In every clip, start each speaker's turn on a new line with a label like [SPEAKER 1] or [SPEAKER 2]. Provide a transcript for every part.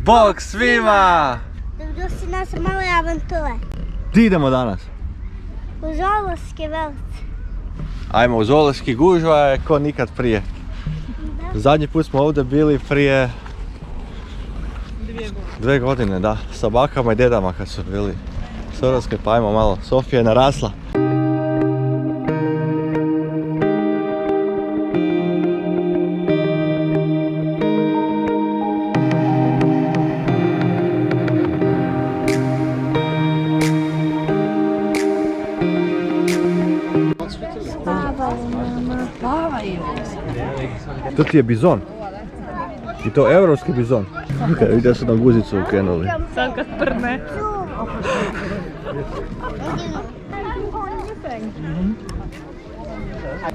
[SPEAKER 1] Bog svima!
[SPEAKER 2] Dobrodošli na naše male avanture.
[SPEAKER 1] Gdje idemo danas?
[SPEAKER 2] U zoološki vrt.
[SPEAKER 1] Ajmo, u zoološki, gužva je ko nikad prije. Zadnji put smo ovdje bili prije 2 godine, da, sa bakama i dedama kad su bili s Hrvatske, pa ajmo malo, Sofija je narasla. To ti je bizon. I to evropski bizon. Vidio da su nam guzicu ukrenuli.
[SPEAKER 3] Sad kad prne.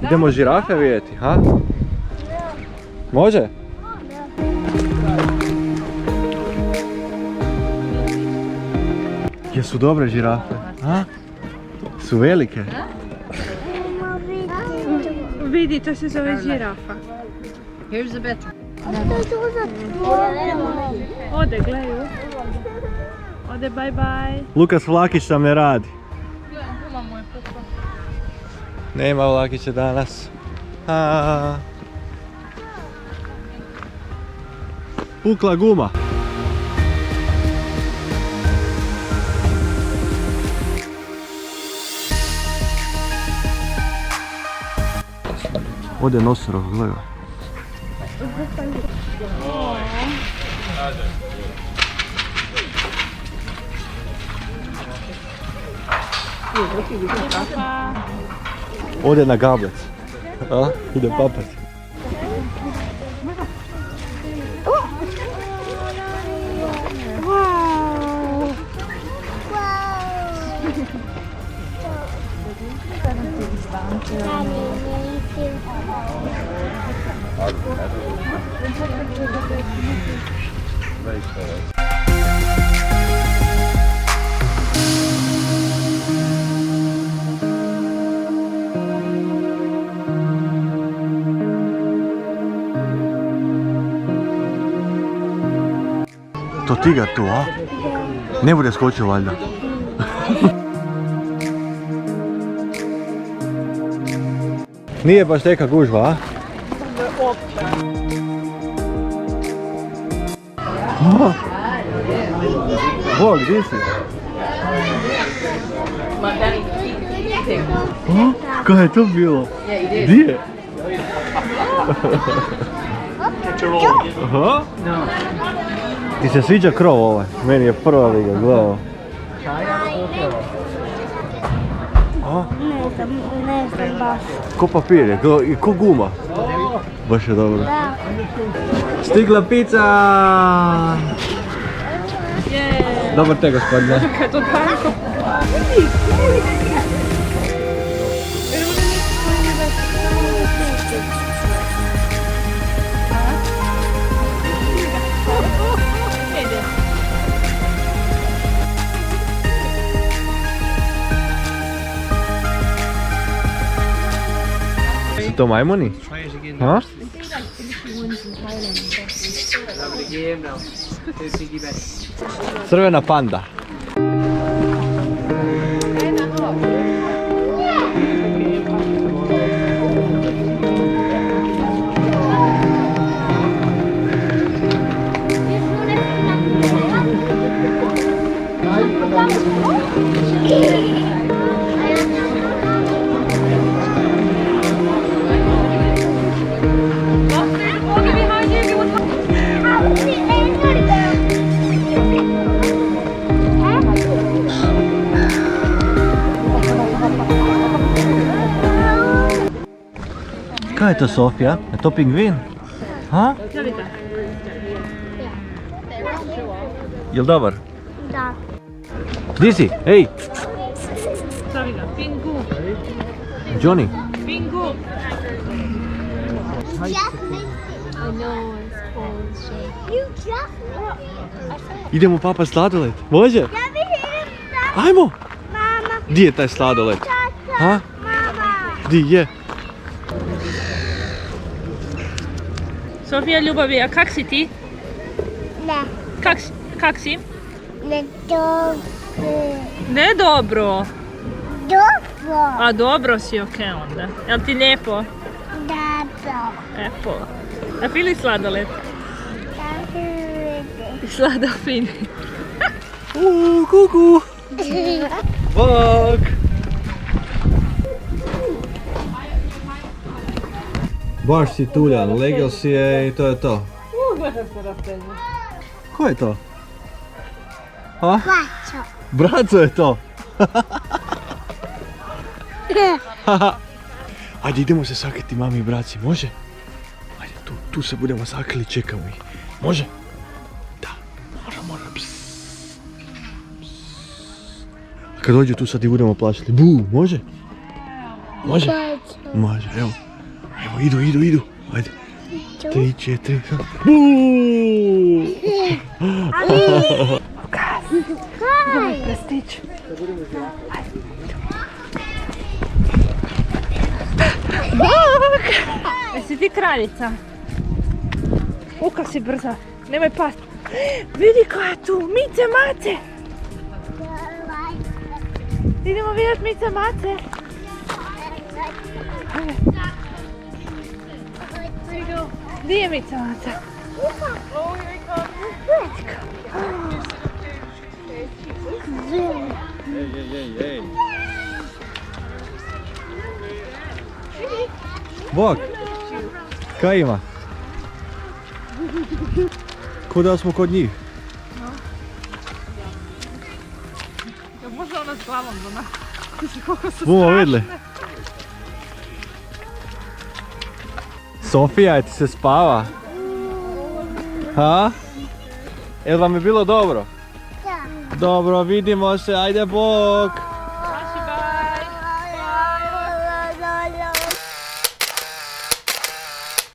[SPEAKER 1] Idemo žirafe vidjeti, ha? Može? Jesu dobre žirafe, ha? Su velike?
[SPEAKER 3] Vidi, to se zove žirafa.
[SPEAKER 4] Here's the better.
[SPEAKER 3] Ode, gledaju. Ode, bye bye.
[SPEAKER 1] Lukas Vlakić nam ne radi. Nema Vlakića danas. Pukla guma. Ode nosorog, gledaj. Ode na gablec. A? Ide papat. To tigar tu, a? Ne bude skočio valjda. Nije baš neka gužva, a? Oh. Bog, gdje si? Oh, kaj je to bilo? Gdje? Aha. Ti se sviđa krov ovaj? Meni je prva liga, gledao.
[SPEAKER 2] Ne znam baš.
[SPEAKER 1] Ko papir je, i ko guma. Baš je dobro.
[SPEAKER 2] Da.
[SPEAKER 1] Stigla pizza! Dobar te, gospodine.
[SPEAKER 3] Kad to tako?
[SPEAKER 1] Su to majmuni? Ha? Crvena panda. Kaj je to, Sofija? Je to pingvin? Ha? Jel dobar?
[SPEAKER 2] Da.
[SPEAKER 1] Gdje si? Ej!
[SPEAKER 3] Stavi ga, pingu.
[SPEAKER 1] Johnny!
[SPEAKER 3] Pingu.
[SPEAKER 1] Idemo papa sladoled. Može? Ajmo!
[SPEAKER 2] Mama.
[SPEAKER 1] Gdje je taj sladoled? Ha?
[SPEAKER 2] Mama.
[SPEAKER 1] Gdje je?
[SPEAKER 3] Sofija ljubavi, a kak si ti?
[SPEAKER 2] Ne.
[SPEAKER 3] Kak si?
[SPEAKER 2] Ne dobro.
[SPEAKER 3] Ne dobro.
[SPEAKER 2] Dobro.
[SPEAKER 3] A dobro si, okej onda. Jel ti lijepo?
[SPEAKER 2] Dobro.
[SPEAKER 3] Epo. A pili sladoled?
[SPEAKER 2] Tako vidi.
[SPEAKER 3] Sladofin.
[SPEAKER 1] Kuku! Bok! Baš si tuljan, legel si je i to je to. Ko je to? A?
[SPEAKER 2] Bačo.
[SPEAKER 1] Braco je to! Ajde idemo se sakriti mami i braci, može? Ajde tu se budemo sakrili, čekamo ih. Može? Da, mora, pss. A kad dođu tu sad i budemo plašili, bu, može? Može? Može, evo. Evo, idu. Ajde. 3, 4, buuu!
[SPEAKER 3] Prestić. Bok! Jesi ti kraljica? Kak si brza. Nemoj past. Vidi ko je tu. Mice Mace. Idemo vidjet Mice Mace. Gdje je Mice Mace?
[SPEAKER 1] Ej. Bok! Kaj ima? Ko da smo kod njih?
[SPEAKER 3] Može ona s glavom do nas. Koliko su
[SPEAKER 1] Bumo vidjeli. Sofija, je ti se spava? Ha? Jel vam je bilo dobro?
[SPEAKER 2] Da.
[SPEAKER 1] Dobro, vidimo se, ajde bok!